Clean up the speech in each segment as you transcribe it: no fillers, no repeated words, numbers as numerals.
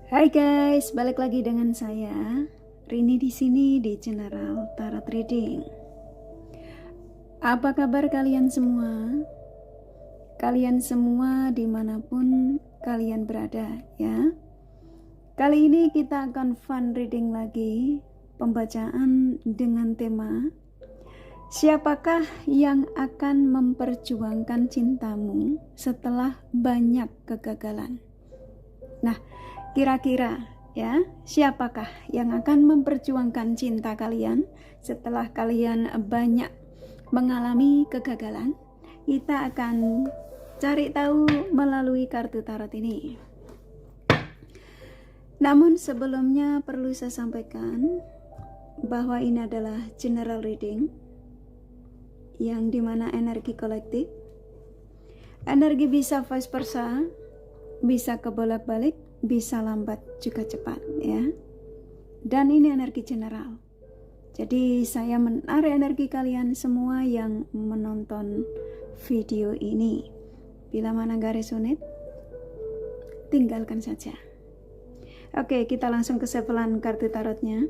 Hai guys, balik lagi dengan saya Rini di sini di General Tarot Reading. Apa kabar kalian semua? Kalian semua dimanapun kalian berada ya. Kali ini kita akan fun reading lagi, pembacaan dengan tema siapakah yang akan memperjuangkan cintamu setelah banyak kegagalan. Nah, kira-kira ya, siapakah yang akan memperjuangkan cinta kalian setelah kalian banyak mengalami kegagalan? Kita akan cari tahu melalui kartu tarot ini. Namun sebelumnya perlu saya sampaikan bahwa ini adalah general reading yang dimana energi kolektif, energi bisa vice versa, bisa kebolak-balik, bisa lambat juga cepat ya. Dan ini energi general. Jadi saya menarik energi kalian semua yang menonton video ini. Bila mana gak resonate, tinggalkan saja. Oke, kita langsung ke sevelan kartu tarotnya.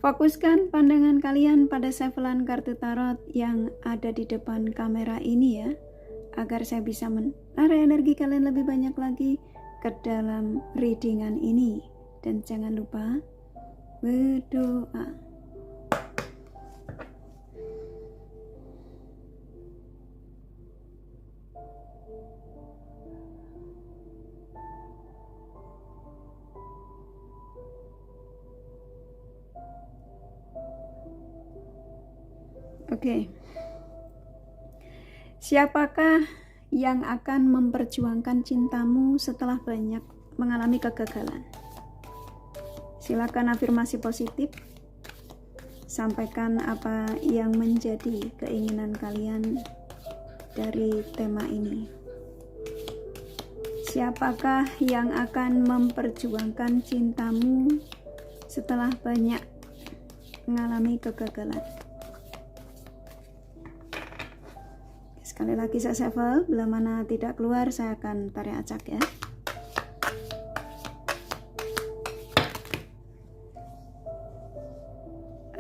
Fokuskan pandangan kalian pada sevelan kartu tarot yang ada di depan kamera ini ya, agar saya bisa menarik energi kalian lebih banyak lagi ke dalam readingan ini. Dan jangan lupa berdoa. Oke. Siapakah yang akan memperjuangkan cintamu setelah banyak mengalami kegagalan? Silakan afirmasi positif. Sampaikan apa yang menjadi keinginan kalian dari tema ini. Siapakah yang akan memperjuangkan cintamu setelah banyak mengalami kegagalan? Sekali lagi saya shuffle, bila mana tidak keluar saya akan tarik acak ya.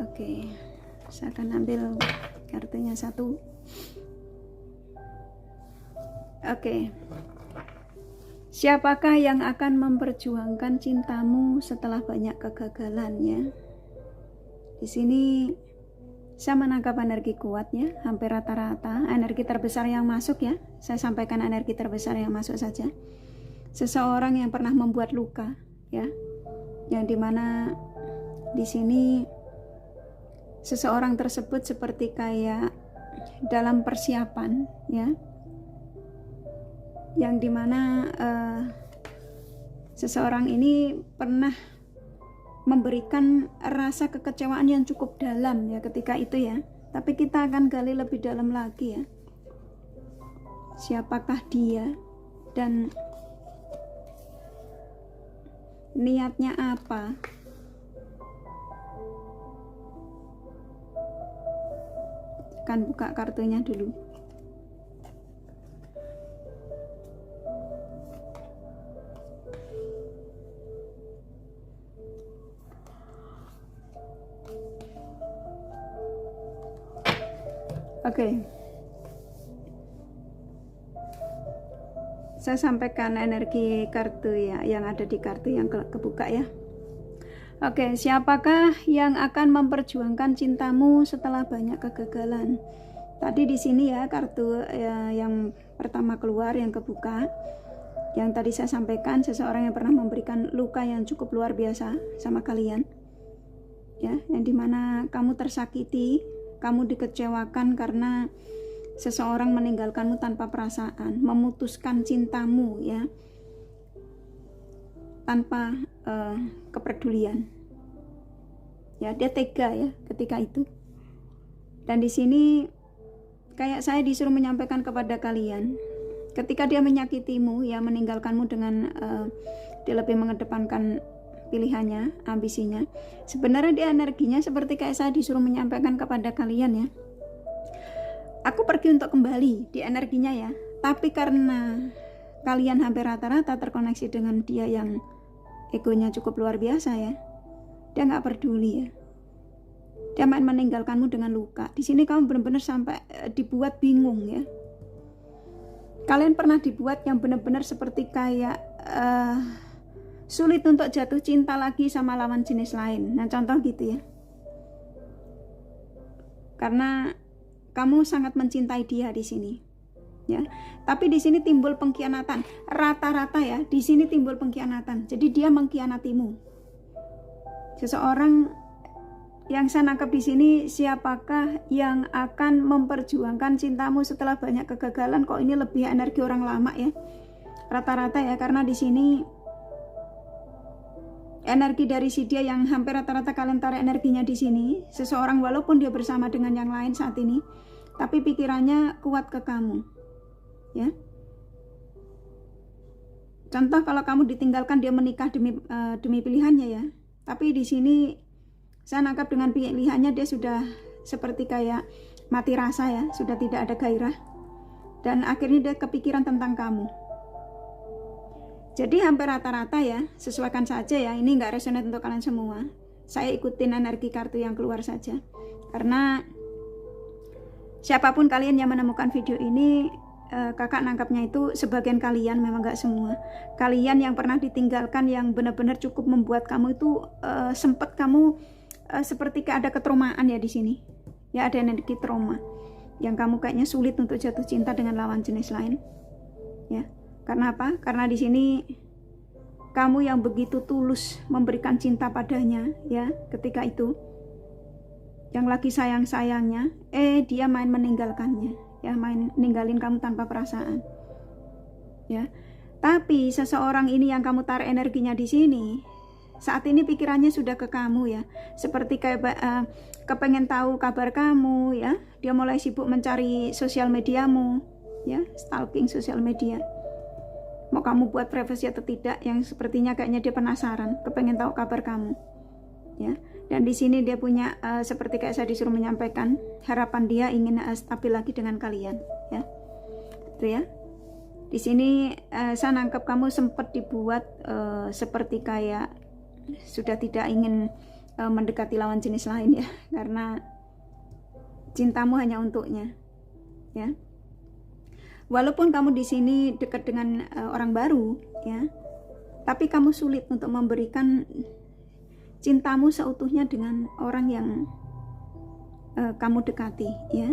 Oke, saya akan ambil kartunya satu. Oke. Siapakah yang akan memperjuangkan cintamu setelah banyak kegagalan ya? Di sini saya menangkap energi kuatnya, hampir rata-rata energi terbesar yang masuk ya. Saya sampaikan energi terbesar yang masuk saja. Seseorang yang pernah membuat luka ya, yang dimana di sini seseorang tersebut seperti kayak dalam persiapan ya, yang dimana seseorang ini pernah memberikan rasa kekecewaan yang cukup dalam ya ketika itu ya. Tapi kita akan gali lebih dalam lagi ya. Siapakah dia dan niatnya apa? Akan buka kartunya dulu. Oke. Saya sampaikan energi kartu ya yang ada di kartu yang kebuka ya. Oke, siapakah yang akan memperjuangkan cintamu setelah banyak kegagalan? Tadi di sini ya kartu yang pertama keluar yang kebuka. Yang tadi saya sampaikan seseorang yang pernah memberikan luka yang cukup luar biasa sama kalian. Ya, yang dimana kamu tersakiti, kamu dikecewakan karena seseorang meninggalkanmu tanpa perasaan, memutuskan cintamu ya, tanpa kepedulian. Ya, dia tega ya ketika itu. Dan di sini kayak saya disuruh menyampaikan kepada kalian, ketika dia menyakitimu ya, meninggalkanmu dengan dia lebih mengedepankan pilihannya, ambisinya. Sebenarnya dia energinya seperti kayak saya disuruh menyampaikan kepada kalian ya. Aku pergi untuk kembali di energinya ya. Tapi karena kalian hampir rata-rata terkoneksi dengan dia yang egonya cukup luar biasa ya. Dia nggak peduli ya. Dia main meninggalkanmu dengan luka. Di sini kamu benar-benar sampai dibuat bingung ya. Kalian pernah dibuat yang benar-benar seperti kayak sulit untuk jatuh cinta lagi sama lawan jenis lain. Nah, contoh gitu ya. Karena kamu sangat mencintai dia di sini. Ya. Tapi di sini timbul pengkhianatan. Rata-rata ya, di sini timbul pengkhianatan. Jadi dia mengkhianatimu. Seseorang yang saya nangkap di sini, siapakah yang akan memperjuangkan cintamu setelah banyak kegagalan? Kok ini lebih energi orang lama ya? Rata-rata ya, karena di sini energi dari si dia yang hampir rata-rata kalian tarik energinya di sini. Seseorang walaupun dia bersama dengan yang lain saat ini, tapi pikirannya kuat ke kamu. Ya. Contoh kalau kamu ditinggalkan, dia menikah demi pilihannya ya. Tapi di sini saya nangkap dengan pilihannya dia sudah seperti kayak mati rasa ya, sudah tidak ada gairah. Dan akhirnya dia kepikiran tentang kamu. Jadi hampir rata-rata ya, sesuaikan saja ya, ini nggak resonate untuk kalian semua. Saya ikutin energi kartu yang keluar saja. Karena siapapun kalian yang menemukan video ini, kakak nangkapnya itu sebagian kalian, memang nggak semua. Kalian yang pernah ditinggalkan, yang benar-benar cukup membuat kamu itu sempat kamu seperti kayak ada ketraumaan ya di sini. Ya, ada energi trauma yang kamu kayaknya sulit untuk jatuh cinta dengan lawan jenis lain. Ya. Karena apa? Karena di sini kamu yang begitu tulus memberikan cinta padanya ya, ketika itu yang lagi sayang-sayangnya, dia main meninggalkannya, ya, main ninggalin kamu tanpa perasaan. Ya. Tapi seseorang ini yang kamu tarik energinya di sini, saat ini pikirannya sudah ke kamu ya, seperti kayak kepengen tahu kabar kamu ya. Dia mulai sibuk mencari sosial mediamu ya, stalking sosial media. Mau kamu buat privasi atau tidak, yang sepertinya kayaknya dia penasaran, kepengen tahu kabar kamu ya. Dan di sini dia punya seperti kayak saya disuruh menyampaikan, harapan dia ingin stabil lagi dengan kalian ya. Itu ya. Di sini saya nangkep kamu sempat dibuat seperti kayak sudah tidak ingin mendekati lawan jenis lain ya, karena cintamu hanya untuknya ya. Walaupun kamu di sini dekat dengan orang baru ya, tapi kamu sulit untuk memberikan cintamu seutuhnya dengan orang yang kamu dekati ya.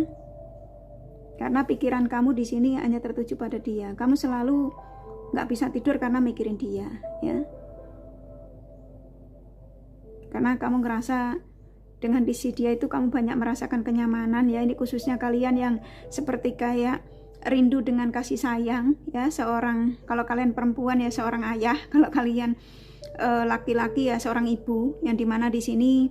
Karena pikiran kamu di sini hanya tertuju pada dia. Kamu selalu nggak bisa tidur karena mikirin dia ya. Karena kamu ngerasa dengan di si dia itu kamu banyak merasakan kenyamanan ya. Ini khususnya kalian yang seperti kayak rindu dengan kasih sayang ya, seorang, kalau kalian perempuan ya seorang ayah, kalau kalian laki-laki ya seorang ibu, yang dimana di sini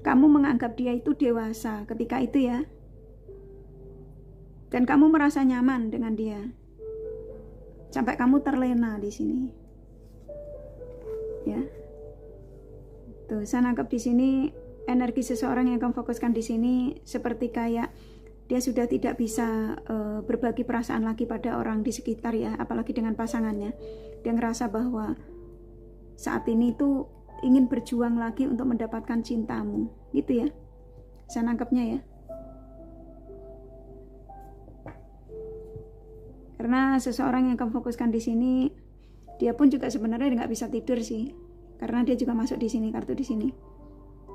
kamu menganggap dia itu dewasa ketika itu ya, dan kamu merasa nyaman dengan dia sampai kamu terlena di sini ya. Tuh, saya nangkap di sini energi seseorang yang kamu fokuskan di sini seperti kayak dia sudah tidak bisa berbagi perasaan lagi pada orang di sekitar ya, apalagi dengan pasangannya. Dia ngerasa bahwa saat ini tuh ingin berjuang lagi untuk mendapatkan cintamu, gitu ya. Saya nangkepnya ya. Karena seseorang yang kamu fokuskan di sini, dia pun juga sebenarnya nggak bisa tidur sih, karena dia juga masuk di sini, kartu di sini.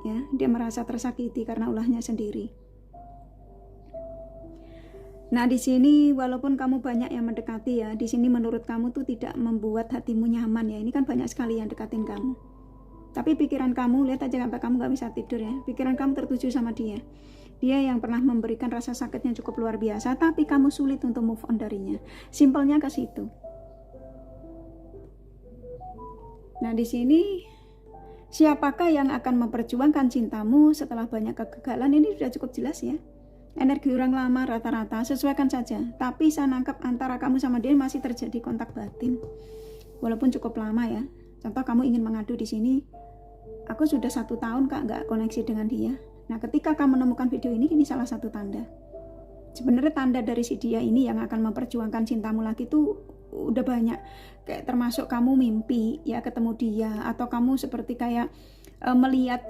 Ya, dia merasa tersakiti karena ulahnya sendiri. Nah, di sini walaupun kamu banyak yang mendekati ya, di sini menurut kamu tuh tidak membuat hatimu nyaman ya. Ini kan banyak sekali yang dekatin kamu. Tapi pikiran kamu, lihat aja sampai kamu gak bisa tidur ya. Pikiran kamu tertuju sama dia. Dia yang pernah memberikan rasa sakitnya cukup luar biasa, tapi kamu sulit untuk move on darinya. Simpelnya ke situ. Nah, di sini siapakah yang akan memperjuangkan cintamu setelah banyak kegagalan? Ini sudah cukup jelas ya. Energi orang lama rata-rata, sesuaikan saja. Tapi saya nangkap antara kamu sama dia masih terjadi kontak batin, walaupun cukup lama ya. Contoh kamu ingin mengadu di sini, aku sudah 1 tahun kak nggak koneksi dengan dia. Nah, ketika kamu menemukan video ini salah satu tanda Sebenarnya tanda dari si dia ini yang akan memperjuangkan cintamu lagi tuh udah banyak. Kayak termasuk kamu mimpi ya ketemu dia, atau kamu seperti kayak melihat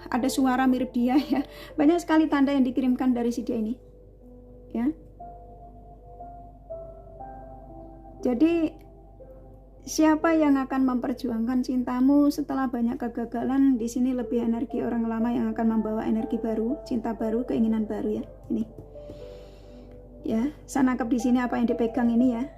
ada suara mirip dia ya. Banyak sekali tanda yang dikirimkan dari si dia ini ya. Jadi siapa yang akan memperjuangkan cintamu setelah banyak kegagalan? Di sini lebih energi orang lama yang akan membawa energi baru, cinta baru, keinginan baru ya. Ini ya, saya nangkep di sini apa yang dipegang ini ya.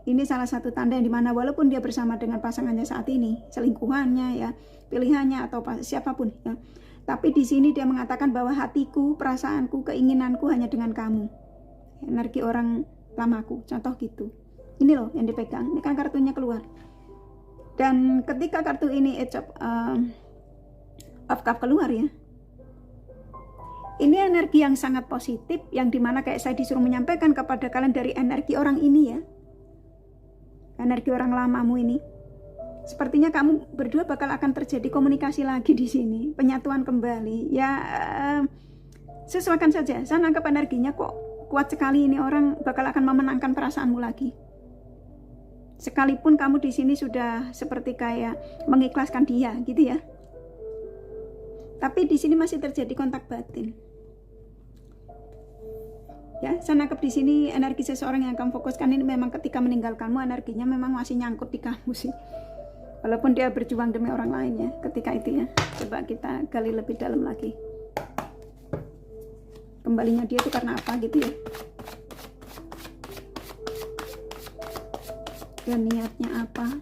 Ini salah satu tanda yang dimana walaupun dia bersama dengan pasangannya saat ini, selingkuhannya ya, pilihannya atau siapapun ya, tapi di sini dia mengatakan bahwa hatiku, perasaanku, keinginanku hanya dengan kamu. Energi orang lamaku, contoh gitu. Ini loh yang dipegang, ini kan kartunya keluar. Dan ketika kartu ini of cup keluar ya, ini energi yang sangat positif, yang dimana kayak saya disuruh menyampaikan kepada kalian dari energi orang ini ya, energi orang lamamu ini. Sepertinya kamu berdua bakal akan terjadi komunikasi lagi di sini, penyatuan kembali ya. Sesuaikan saja, saya nangkap energinya kok kuat sekali, ini orang bakal akan memenangkan perasaanmu lagi. Sekalipun kamu di sini sudah seperti kayak mengikhlaskan dia gitu ya, tapi di sini masih terjadi kontak batin. Ya, saya nangkep di sini energi seseorang yang kamu fokuskan ini memang ketika meninggalkanmu energinya memang masih nyangkut di kamu sih. Walaupun dia berjuang demi orang lain ya, ketika itu ya. Coba kita gali lebih dalam lagi. Kembalinya dia itu karena apa gitu ya? Dan niatnya apa?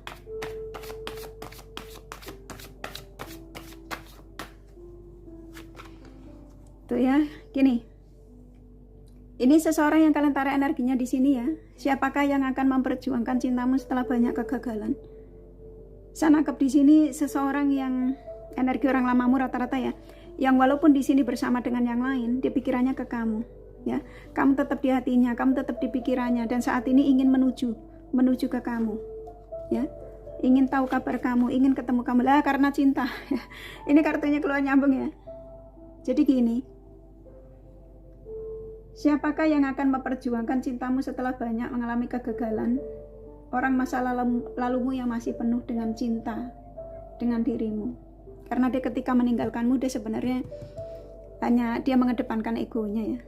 Tuh ya, gini. Ini seseorang yang kalian tarik energinya di sini ya. Siapakah yang akan memperjuangkan cintamu setelah banyak kegagalan? Saya nangkep di sini seseorang yang energi orang lamamu rata-rata ya, yang walaupun di sini bersama dengan yang lain, dia pikirannya ke kamu ya. Kamu tetap di hatinya, kamu tetap di pikirannya, dan saat ini ingin menuju ke kamu ya, ingin tahu kabar kamu, ingin ketemu kamu lah karena cinta. Ini kartunya keluar nyambung ya. Jadi gini, siapakah yang akan memperjuangkan cintamu setelah banyak mengalami kegagalan? Orang masa lalumu yang masih penuh dengan cinta dengan dirimu, karena dia ketika meninggalkanmu dia sebenarnya hanya dia mengedepankan egonya ya.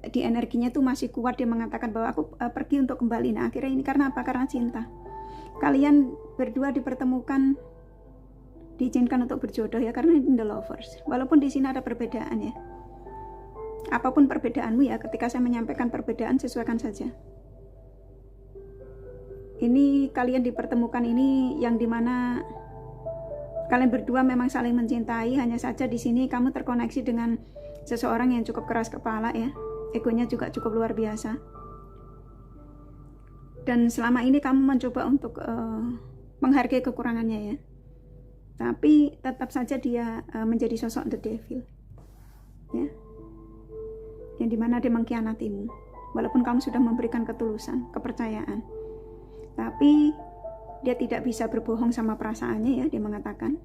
Di energinya tuh masih kuat, dia mengatakan bahwa aku pergi untuk kembali. Nah akhirnya ini karena apa? Karena cinta. Kalian berdua dipertemukan, diizinkan untuk berjodoh ya, karena in the lovers. Walaupun di sini ada perbedaan ya, apapun perbedaanmu ya, ketika saya menyampaikan perbedaan sesuaikan saja. Ini kalian dipertemukan ini yang dimana kalian berdua memang saling mencintai. Hanya saja di sini kamu terkoneksi dengan seseorang yang cukup keras kepala ya. Egonya juga cukup luar biasa. Dan selama ini kamu mencoba untuk menghargai kekurangannya ya. Tapi tetap saja dia menjadi sosok the devil. Ya. Yang dimana dia mengkhianatimu. Walaupun kamu sudah memberikan ketulusan, kepercayaan. Tapi dia tidak bisa berbohong sama perasaannya ya. Dia mengatakan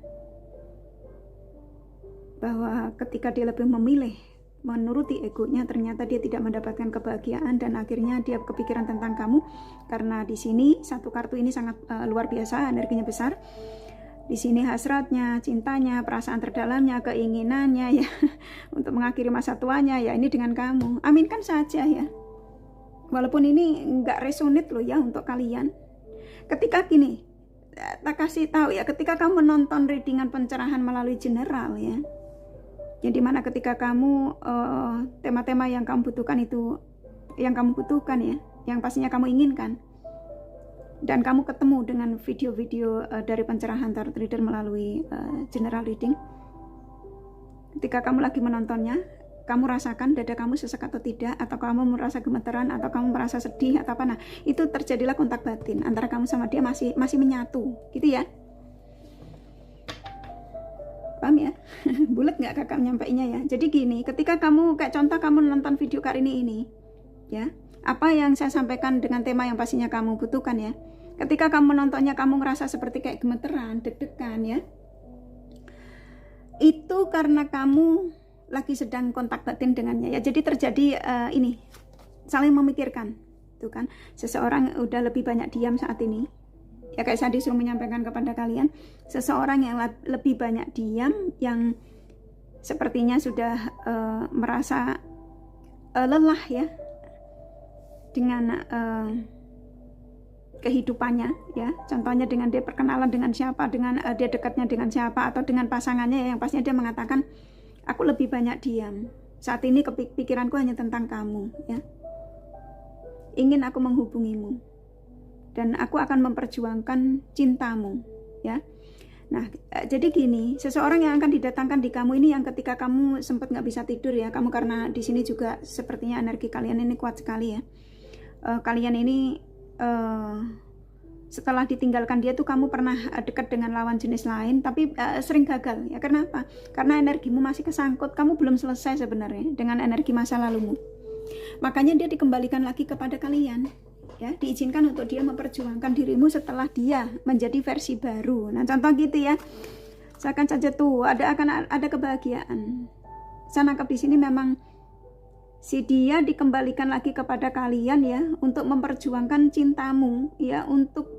bahwa ketika dia lebih memilih menuruti egonya, ternyata dia tidak mendapatkan kebahagiaan, dan akhirnya dia kepikiran tentang kamu. Karena di sini satu kartu ini sangat luar biasa, energinya besar. Di sini hasratnya, cintanya, perasaan terdalamnya, keinginannya ya untuk mengakhiri masa tuanya ya ini dengan kamu. Aminkan saja ya. Walaupun ini nggak resonate loh ya untuk kalian. Ketika gini, tak kasih tahu ya, ketika kamu menonton readingan pencerahan melalui general ya, yang dimana ketika kamu tema-tema yang kamu butuhkan itu, yang kamu butuhkan ya, yang pastinya kamu inginkan, dan kamu ketemu dengan video-video dari pencerahan tarot reader melalui general reading, ketika kamu lagi menontonnya, kamu rasakan dada kamu sesak atau tidak, atau kamu merasa gemeteran, atau kamu merasa sedih atau apa, nah itu terjadilah kontak batin antara kamu sama dia, masih menyatu gitu ya. Paham ya? Bulat nggak kakak nyampainya ya? Jadi gini, ketika kamu kayak contoh kamu nonton video kali ini ya, apa yang saya sampaikan dengan tema yang pastinya kamu butuhkan ya, ketika kamu menontonnya kamu ngerasa seperti kayak gemeteran, deg-degan ya, itu karena kamu lagi sedang kontak batin dengannya ya. Jadi terjadi ini saling memikirkan, tuh kan. Seseorang udah lebih banyak diam saat ini. Ya kayak saya disuruh menyampaikan kepada kalian, seseorang yang lebih banyak diam, yang sepertinya sudah merasa lelah ya dengan kehidupannya ya. Contohnya dengan dia perkenalan dengan siapa, dengan dia dekatnya dengan siapa, atau dengan pasangannya yang pastinya dia mengatakan, aku lebih banyak diam. Saat ini pikiranku hanya tentang kamu ya. Ingin aku menghubungimu dan aku akan memperjuangkan cintamu ya. Nah, jadi gini, seseorang yang akan didatangkan di kamu ini yang ketika kamu sempat nggak bisa tidur ya, kamu karena di sini juga sepertinya energi kalian ini kuat sekali ya. Kalian ini setelah ditinggalkan dia tuh kamu pernah dekat dengan lawan jenis lain, tapi sering gagal ya. Kenapa? Karena energimu masih kesangkut, kamu belum selesai sebenarnya dengan energi masa lalumu. Makanya dia dikembalikan lagi kepada kalian ya, diizinkan untuk dia memperjuangkan dirimu setelah dia menjadi versi baru. Nah contoh gitu ya, seakan saja tuh akan ada kebahagiaan. Saya nangkap di sini memang si dia dikembalikan lagi kepada kalian ya, untuk memperjuangkan cintamu ya, untuk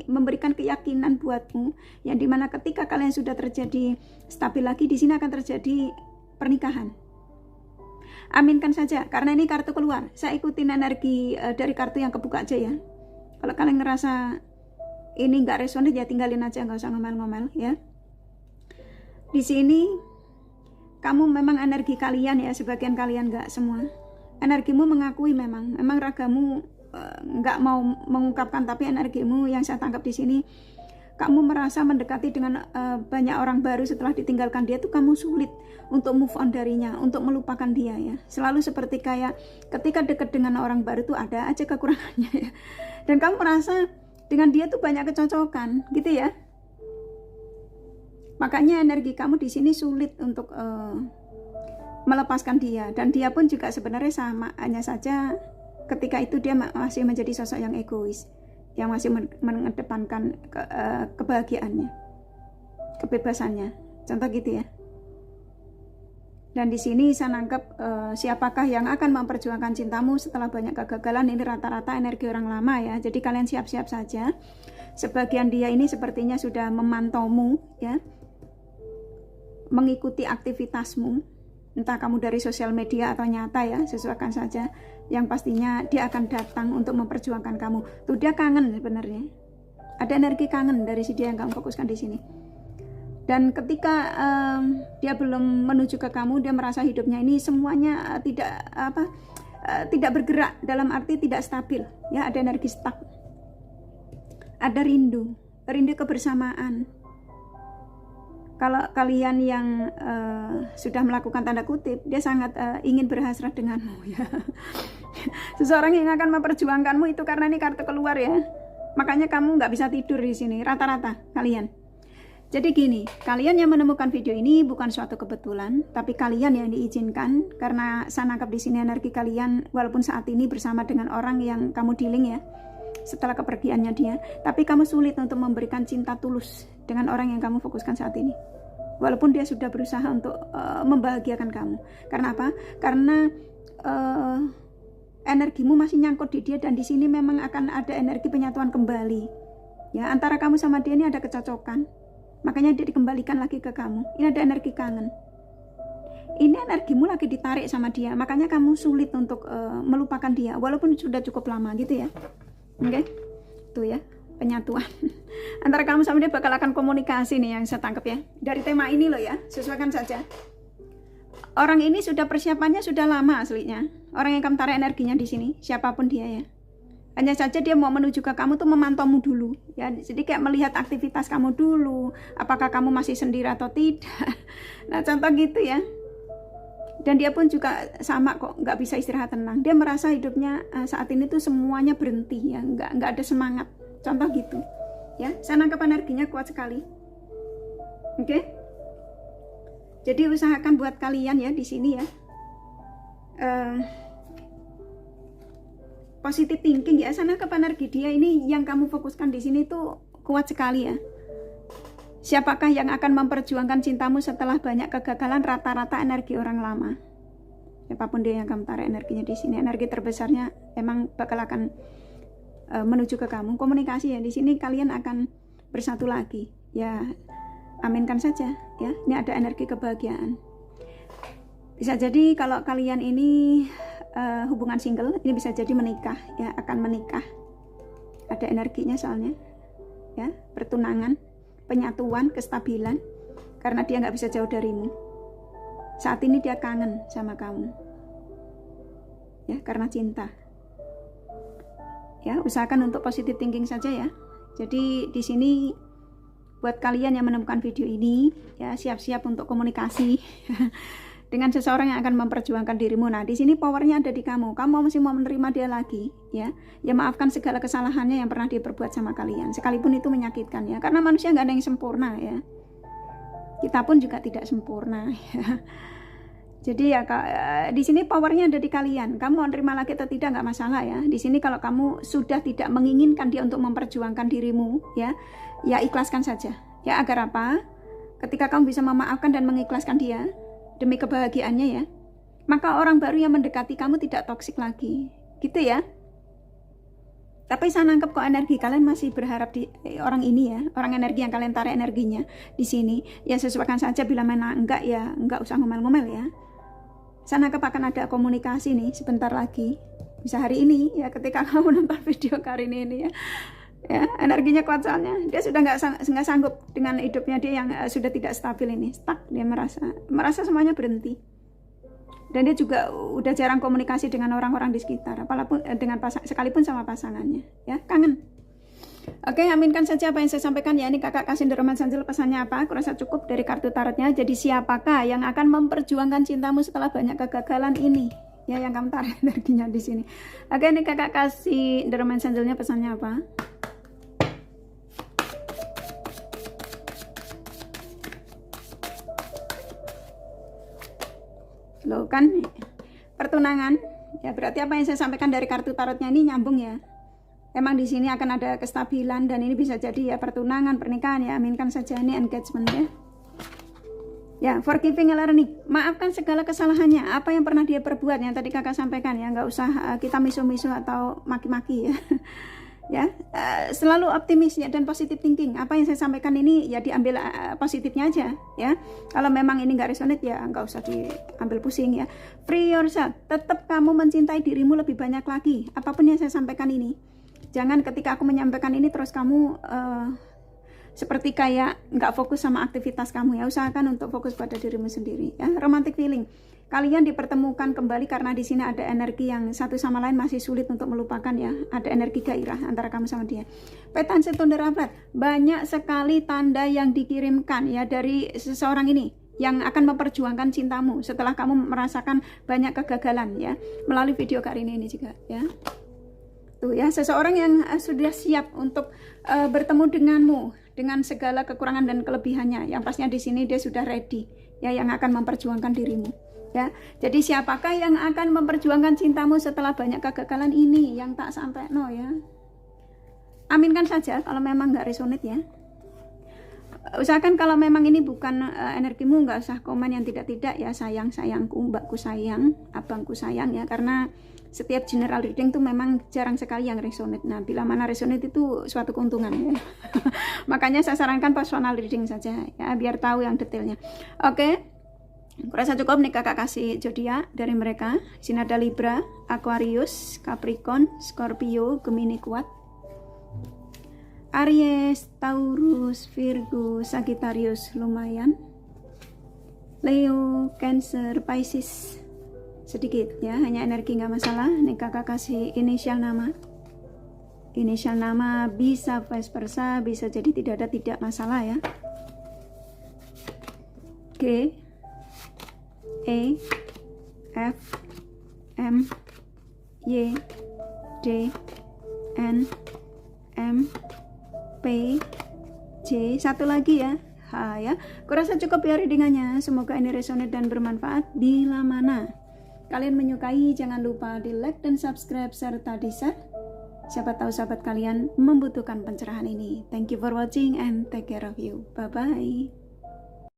memberikan keyakinan buatmu, yang dimana ketika kalian sudah terjadi stabil lagi, di sini akan terjadi pernikahan. Aminkan saja, karena ini kartu keluar. Saya ikutin energi dari kartu yang kebuka aja ya. Kalau kalian ngerasa ini nggak resonate ya tinggalin aja, nggak usah ngomel-ngomel ya. Di sini kamu memang energi kalian ya, sebagian kalian nggak semua. Energimu mengakui memang ragamu nggak mau mengungkapkan, tapi energimu yang saya tangkap di sini, kamu merasa mendekati dengan banyak orang baru setelah ditinggalkan dia tuh kamu sulit untuk move on darinya, untuk melupakan dia ya. Selalu seperti kayak ketika dekat dengan orang baru tuh ada aja kekurangannya ya. Dan kamu merasa dengan dia tuh banyak kecocokan gitu ya. Makanya energi kamu di sini sulit untuk melepaskan dia, dan dia pun juga sebenarnya sama, hanya saja ketika itu dia masih menjadi sosok yang egois, yang masih mengedepankan kebahagiaannya, kebebasannya, contoh gitu ya. Dan di sini saya nangkep siapakah yang akan memperjuangkan cintamu setelah banyak kegagalan. Ini rata-rata energi orang lama ya, jadi kalian siap-siap saja. Sebagian dia ini sepertinya sudah memantaumu ya, mengikuti aktivitasmu, entah kamu dari sosial media atau nyata ya, sesuaikan saja. Yang pastinya dia akan datang untuk memperjuangkan kamu. Tuh dia kangen sebenarnya. Ada energi kangen dari si dia yang kamu fokuskan di sini. Dan ketika dia belum menuju ke kamu, dia merasa hidupnya ini semuanya tidak bergerak, dalam arti tidak stabil. Ya, ada energi stuck. Ada rindu kebersamaan. Kalau kalian yang sudah melakukan tanda kutip, dia sangat ingin berhasrat denganmu ya. Seseorang yang akan memperjuangkanmu itu, karena ini kartu keluar ya. Makanya kamu nggak bisa tidur di sini, rata-rata kalian. Jadi gini, kalian yang menemukan video ini bukan suatu kebetulan, tapi kalian yang diizinkan, karena saya nangkap di sini energi kalian walaupun saat ini bersama dengan orang yang kamu dealing ya, setelah kepergiannya dia, tapi kamu sulit untuk memberikan cinta tulus dengan orang yang kamu fokuskan saat ini. Walaupun dia sudah berusaha untuk membahagiakan kamu. Karena apa? Karena energimu masih nyangkut di dia, dan di sini memang akan ada energi penyatuan kembali. Ya, antara kamu sama dia ini ada kecocokan. Makanya dia dikembalikan lagi ke kamu. Ini ada energi kangen. Ini energimu lagi ditarik sama dia. Makanya kamu sulit untuk melupakan dia, walaupun sudah cukup lama gitu ya. Oke? Tuh ya, penyatuan. Antara kamu sama dia bakal akan komunikasi nih yang saya tangkap ya. Dari tema ini loh ya, sesuaikan saja. Orang ini sudah persiapannya sudah lama aslinya. Orang yang kamu tarik energinya di sini, siapapun dia ya. Hanya saja dia mau menuju ke kamu tuh memantaumu dulu ya. Jadi kayak melihat aktivitas kamu dulu, apakah kamu masih sendiri atau tidak. Nah contoh gitu ya. Dan dia pun juga sama kok, nggak bisa istirahat tenang. Dia merasa hidupnya saat ini tuh semuanya berhenti ya, nggak ada semangat. Contoh gitu ya. Saya nangkap energinya kuat sekali. Oke. Jadi usahakan buat kalian ya di sini ya. Positive thinking ya, sana ke energi dia ini yang kamu fokuskan di sini tuh kuat sekali ya. Siapakah yang akan memperjuangkan cintamu setelah banyak kegagalan? Rata-rata energi orang lama. Siapapun dia yang kamu tarik energinya di sini, energi terbesarnya emang bakal akan menuju ke kamu. Komunikasi ya, di sini kalian akan bersatu lagi. Ya, aminkan saja ya. Ini ada energi kebahagiaan. Bisa jadi kalau kalian ini hubungan single, ini bisa jadi menikah ya, akan menikah. Ada energinya soalnya ya, pertunangan, penyatuan, kestabilan, karena dia nggak bisa jauh darimu. Saat ini dia kangen sama kamu ya, karena cinta ya. Usahakan untuk positive thinking saja ya. Jadi di sini buat kalian yang menemukan video ini ya, siap-siap untuk komunikasi dengan seseorang yang akan memperjuangkan dirimu. Nah, di sini powernya ada di kamu. Kamu masih mau menerima dia lagi ya. Ya, maafkan segala kesalahannya yang pernah dia perbuat sama kalian, sekalipun itu menyakitkan ya. Karena manusia nggak ada yang sempurna ya. Kita pun juga tidak sempurna ya. Jadi ya, di sini powernya ada di kalian. Kamu mau menerima lagi atau tidak nggak masalah ya. Di sini kalau kamu sudah tidak menginginkan dia untuk memperjuangkan dirimu ya, ya ikhlaskan saja. Ya, agar apa? Ketika kamu bisa memaafkan dan mengikhlaskan dia demi kebahagiaannya ya, maka orang baru yang mendekati kamu tidak toksik lagi, gitu ya. Tapi saya nangkep kok energi kalian masih berharap di orang ini ya, orang energi yang kalian tarik energinya di sini. Ya sesuaikan saja, bila mana enggak ya enggak usah ngomel-ngomel ya. Saya nangkep akan ada komunikasi nih sebentar lagi, bisa hari ini ya, ketika kamu nonton video Karini ini ya. Ya, energinya kuat soalnya. Dia sudah nggak sanggup dengan hidupnya dia yang sudah tidak stabil ini, stuck. Dia merasa semuanya berhenti. Dan dia juga udah jarang komunikasi dengan orang-orang di sekitar, apalagi dengan sekalipun sama pasangannya. Ya, kangen. Oke, aminkan saja apa yang saya sampaikan ya. Ini kakak kasih Roman Sanjel, pesannya apa? Aku rasa cukup dari kartu tarotnya. Jadi siapakah yang akan memperjuangkan cintamu setelah banyak kegagalan ini? Ya, yang kamu tarik energinya di sini. Oke, ini kakak kasih Roman Sanjelnya, pesannya apa? Loh kan pertunangan ya, berarti apa yang saya sampaikan dari kartu tarotnya ini nyambung ya. Emang di sini akan ada kestabilan dan ini bisa jadi ya pertunangan, pernikahan ya. Aminkan saja, ini engagement ya. Ya, forgiving and learning, maafkan segala kesalahannya, apa yang pernah dia perbuat yang tadi kakak sampaikan ya. Nggak usah kita misu-misu atau maki-maki ya. Ya, selalu optimis ya dan positive thinking. Apa yang saya sampaikan ini ya diambil positifnya aja ya. Kalau memang ini nggak resonate ya nggak usah diambil pusing ya. Free yourself, tetap kamu mencintai dirimu lebih banyak lagi. Apapun yang saya sampaikan ini, jangan ketika aku menyampaikan ini terus kamu seperti kayak nggak fokus sama aktivitas kamu ya. Usahakan untuk fokus pada dirimu sendiri ya. Romantic feeling, kalian dipertemukan kembali karena di sini ada energi yang satu sama lain masih sulit untuk melupakan ya. Ada energi gairah antara kamu sama dia. Petanse Thunderaflat, banyak sekali tanda yang dikirimkan ya dari seseorang ini yang akan memperjuangkan cintamu setelah kamu merasakan banyak kegagalan ya. Melalui video Karini ini juga ya. Tuh ya, seseorang yang sudah siap untuk bertemu denganmu dengan segala kekurangan dan kelebihannya. Yang pastinya di sini dia sudah ready ya, yang akan memperjuangkan dirimu. Ya, jadi siapakah yang akan memperjuangkan cintamu setelah banyak kegagalan ini yang tak sampai no ya? Aminkan saja kalau memang nggak resonate ya. Usahakan kalau memang ini bukan energimu, nggak usah komen yang tidak-tidak ya. Sayangku, mbakku sayang, abangku sayang ya, karena setiap general reading tuh memang jarang sekali yang resonate. Nah, bila mana resonate itu suatu keuntungan ya. Makanya saya sarankan personal reading saja ya, biar tahu yang detailnya. Oke. Aku rasa cukup nih kakak kasih zodiak dari mereka. Di sini ada Libra, Aquarius, Capricorn, Scorpio, Gemini kuat, Aries, Taurus, Virgo, Sagittarius lumayan, Leo, Cancer, Pisces sedikit ya, hanya energi nggak masalah. Nih kakak kasih inisial nama. Inisial nama bisa vice versa, bisa jadi tidak masalah ya. G, E, F, M, Y, D, N, M, P, J, satu lagi ya, H ya. Kurasa cukup ya readingannya. Semoga ini resonate dan bermanfaat. Bila mana kalian menyukai, jangan lupa di like dan subscribe serta di share. Siapa tahu sahabat kalian membutuhkan pencerahan ini. Thank you for watching and take care of you. Bye-bye.